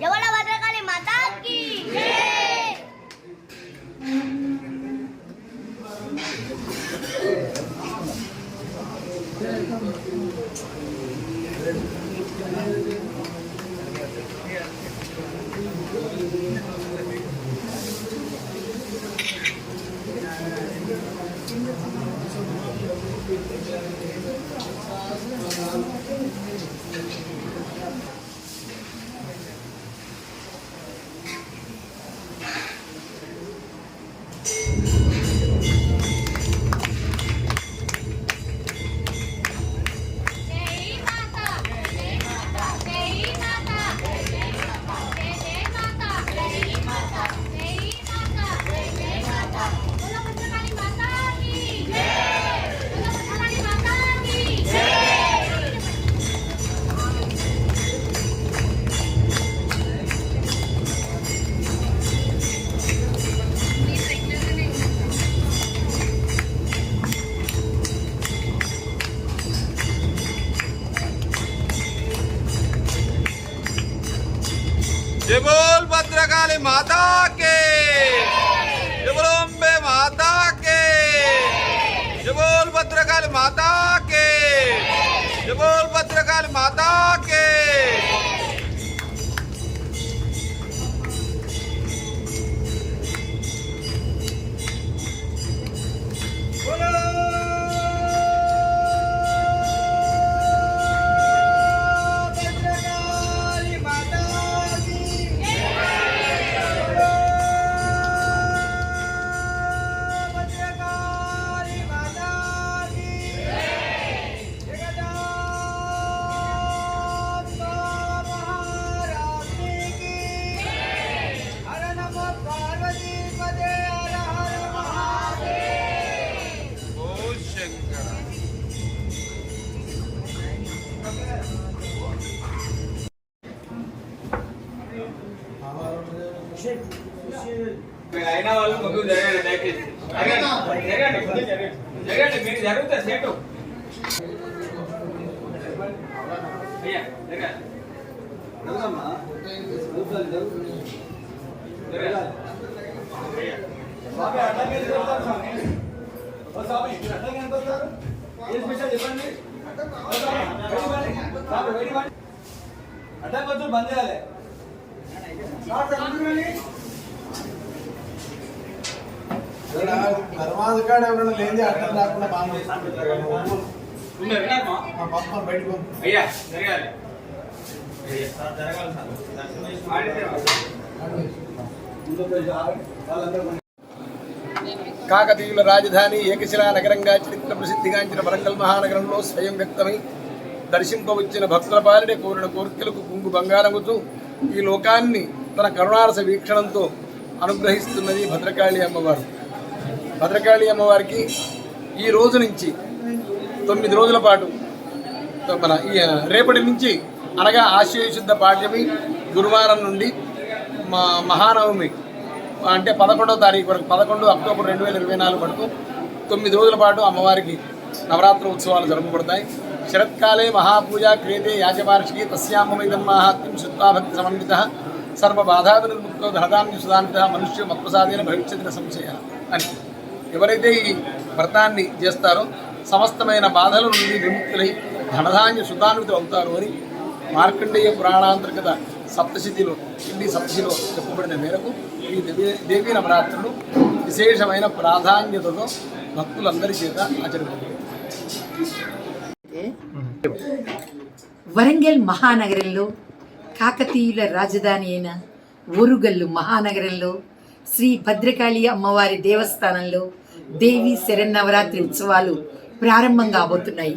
ఎవల భద్రకాళి మాతాకి जय बोल भद्रकाली माता के, जय बोल अम्बे माता के, जय बोल भद्रकाली माता के, जय बोल भद्रकाली माता के। అయినా వాళ్ళు ముందు జరగండి, దయచేసి జరగండి, జరగండి, మీరు జరుగుతుంది సేటు అయ్యా జరగాలి అడ్డా కొంచెం బంద్ చేయాలి. ధర్మాధికారి ఎవరైనా లేని అర్థం రాకుండా బాగా బయటకు అయ్యా జరగాలి. కాకతీయుల రాజధాని ఏకశిలా నగరంగా చరిత్ర ప్రసిద్ధిగాంచిన వరంగల్ మహానగరంలో స్వయం వ్యక్తమై దర్శింపవచ్చిన భక్తుల పాలిడే కోరిన కోరికలకు కుంగు బంగారముతూ ఈ లోకాన్ని తన కరుణారస వీక్షణంతో అనుగ్రహిస్తున్నది భద్రకాళి అమ్మవారు. భద్రకాళి అమ్మవారికి ఈ రోజు నుంచి 9 రోజుల పాటు మన రేపటి నుంచి అనగా ఆశ్వయుశుద్ధ పాడ్యమి గురువారం నుండి మహానవమి అంటే 11వ తారీఖు వరకు 11 అక్టోబర్ 2024 వరకు 9 రోజుల పాటు అమ్మవారికి నవరాత్రి ఉత్సవాలు జరపబడతాయి. శరత్కాలే మహాపూజ క్రియతే యాజవార్షికి తస్యామమైదన్మాహాత్మ్యం శుత్వా భక్తి సమన్విత సర్వబాధావిర్ముక్తో ధనధాన్య సుధాన్విత మనుష్య మత్ప్రసాదేన భవిష్యత్తున సంశయ అని ఎవరైతే ఈ వ్రతాన్ని చేస్తారో సమస్తమైన బాధల నుండి విముక్తులై ధనధాన్య సుధాన్వితులు అవుతారు అని మార్కండేయ పురాణాంతర్గత సప్తశతిలో హిందీ సప్తశిలో చెప్పబడిన మేరకు ఈ దేవీ నవరాత్రులు విశేషమైన ప్రాధాన్యతతో భక్తులందరి చేత ఆచరింపబడతాయి. వరంగల్ మహానగరంలో కాకతీయుల రాజధాని అయిన ఓరుగల్లు మహానగరంలో శ్రీ భద్రకాళి అమ్మవారి దేవస్థానంలో దేవి శరన్నవరాత్రి ఉత్సవాలు ప్రారంభం కాబోతున్నాయి.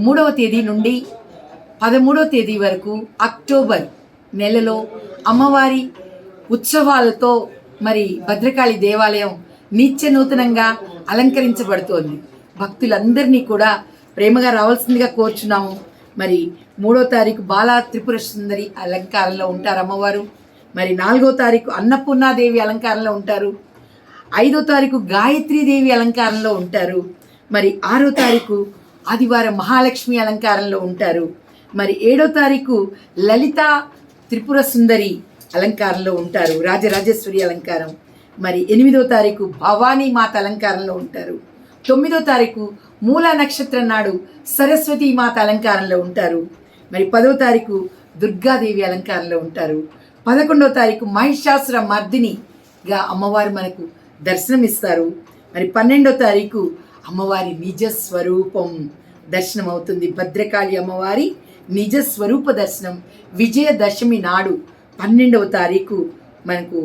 3వ తేదీ నుండి 13వ తేదీ వరకు అక్టోబర్ నెలలో అమ్మవారి ఉత్సవాలతో మరి భద్రకాళి దేవాలయం నిత్య నూతనంగా అలంకరించబడుతోంది. భక్తులందరినీ కూడా ప్రేమగా రావాల్సిందిగా కోరుచున్నాము. మరి 3వ తారీఖు బాలా త్రిపుర సుందరి అలంకారంలో ఉంటారు అమ్మవారు. మరి 4వ తారీఖు అన్నపూర్ణాదేవి అలంకారంలో ఉంటారు. 5వ తారీఖు గాయత్రీదేవి అలంకారంలో ఉంటారు. మరి 6వ తారీఖు ఆదివారం మహాలక్ష్మి అలంకారంలో ఉంటారు. మరి 7వ తారీఖు లలిత త్రిపుర సుందరి అలంకారంలో ఉంటారు, రాజరాజేశ్వరి అలంకారం. మరి 8వ తారీఖు భవానీ మాత అలంకారంలో ఉంటారు. 9వ తారీఖు మూల నక్షత్రం నాడు సరస్వతి మాత అలంకారంలో ఉంటారు. మరి 10వ తారీఖు దుర్గాదేవి అలంకారంలో ఉంటారు. 11వ తారీఖు మహిషాసుర మర్దినిగా అమ్మవారు మనకు దర్శనమిస్తారు. మరి 12వ తారీఖు అమ్మవారి నిజ స్వరూపం దర్శనం అవుతుంది. భద్రకాళి అమ్మవారి నిజ స్వరూప దర్శనం విజయదశమి నాడు 12వ తారీఖు మనకు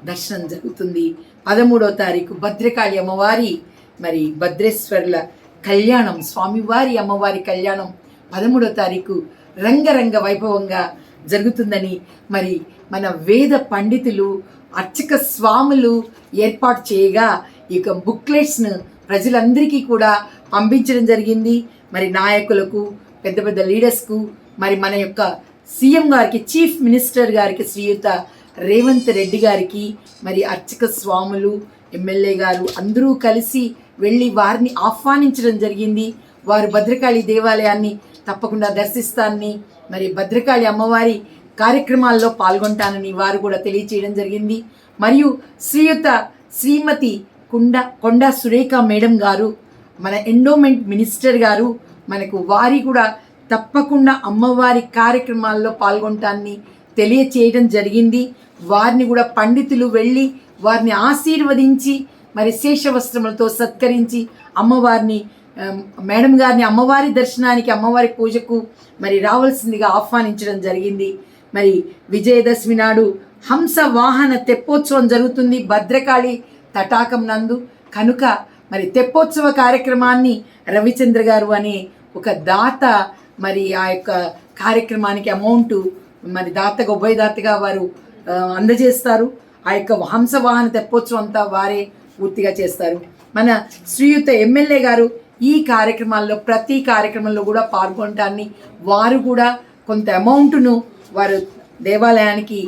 దర్శనం జరుగుతుంది. 13వ తారీఖు భద్రకాళి అమ్మవారి మరి భద్రేశ్వర్ల కళ్యాణం, స్వామివారి అమ్మవారి కళ్యాణం 13వ తారీఖు రంగరంగ వైభవంగా జరుగుతుందని మరి మన వేద పండితులు అర్చక స్వాములు ఏర్పాటు చేయగా ఇక బుక్లెట్స్ను ప్రజలందరికీ కూడా పంపించడం జరిగింది. మరి నాయకులకు, పెద్ద పెద్ద లీడర్స్కు, మరి మన యొక్క సీఎం గారికి, చీఫ్ మినిస్టర్ గారికి, శ్రీయుత రేవంత్ రెడ్డి గారికి, మరి అర్చక స్వాములు, ఎమ్మెల్యే గారు అందరూ కలిసి వెళ్ళి వారిని ఆహ్వానించడం జరిగింది. వారు భద్రకాళి దేవాలయాన్ని తప్పకుండా దర్శిస్తానని, మరి భద్రకాళి అమ్మవారి కార్యక్రమాల్లో పాల్గొంటానని వారు కూడా తెలియచేయడం జరిగింది. మరియు శ్రీమతి కొండా సురేఖ మేడం గారు, మన ఎండోమెంట్ మినిస్టర్ గారు మనకు వారి కూడా తప్పకుండా అమ్మవారి కార్యక్రమాల్లో పాల్గొంటానని తెలియచేయడం జరిగింది. వారిని కూడా పండితులు వెళ్ళి వారిని ఆశీర్వదించి మరి శేషవస్త్రములతో సత్కరించి అమ్మవారిని, మేడం గారిని అమ్మవారి దర్శనానికి, అమ్మవారి పూజకు మరి రావాల్సిందిగా ఆహ్వానించడం జరిగింది. మరి విజయదశమి నాడు హంస వాహన తెప్పోత్సవం జరుగుతుంది భద్రకాళి తటాకం నందు. కనుక మరి తెప్పోత్సవ కార్యక్రమాన్ని రవిచంద్ర గారు అనే ఒక దాత మరి ఆ యొక్క కార్యక్రమానికి అమౌంట్ మరి దాతగా, ఉభయదాతగా వారు అందజేస్తారు. ఆ యొక్క హంసవాహన తెప్పోత్సవం అంతా వారే పూర్తిగా చేస్తారు. మన శ్రీయుత ఎమ్మెల్యే గారు ఈ కార్యక్రమాల్లో, ప్రతి కార్యక్రమంలో కూడా పాల్గొనటాన్ని, వారు కూడా కొంత అమౌంట్ను వారు దేవాలయానికి,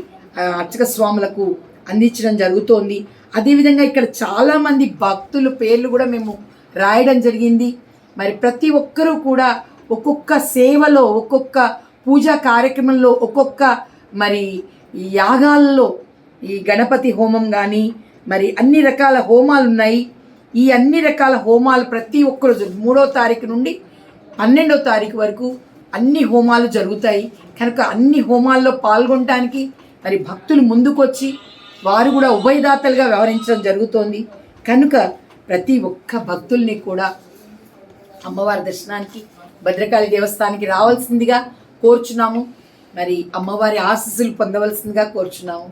అర్చక స్వాములకు అందించడం జరుగుతోంది. అదేవిధంగా ఇక్కడ చాలామంది భక్తుల పేర్లు కూడా మేము రాయడం జరిగింది. మరి ప్రతి ఒక్కరూ కూడా ఒక్కొక్క సేవలో, ఒక్కొక్క పూజా కార్యక్రమంలో, ఒక్కొక్క మరి యాగాల్లో, ఈ గణపతి హోమం కానీ మరి అన్ని రకాల హోమాలు ఉన్నాయి. ఈ అన్ని రకాల హోమాలు ప్రతి ఒక్కరు 3వ తారీఖు నుండి 12వ తారీఖు వరకు అన్ని హోమాలు జరుగుతాయి. కనుక అన్ని హోమాల్లో పాల్గొనడానికి మరి భక్తులు ముందుకొచ్చి వారు కూడా ఉభయదాతలుగా వ్యవహరించడం జరుగుతోంది. కనుక ప్రతి ఒక్క భక్తుల్ని కూడా అమ్మవారి దర్శనానికి, భద్రకాళి దేవస్థానానికి రావాల్సిందిగా కోరుచున్నాము. మరి అమ్మవారి ఆశీస్సులు పొందవలసిందిగా కోరుచున్నాము.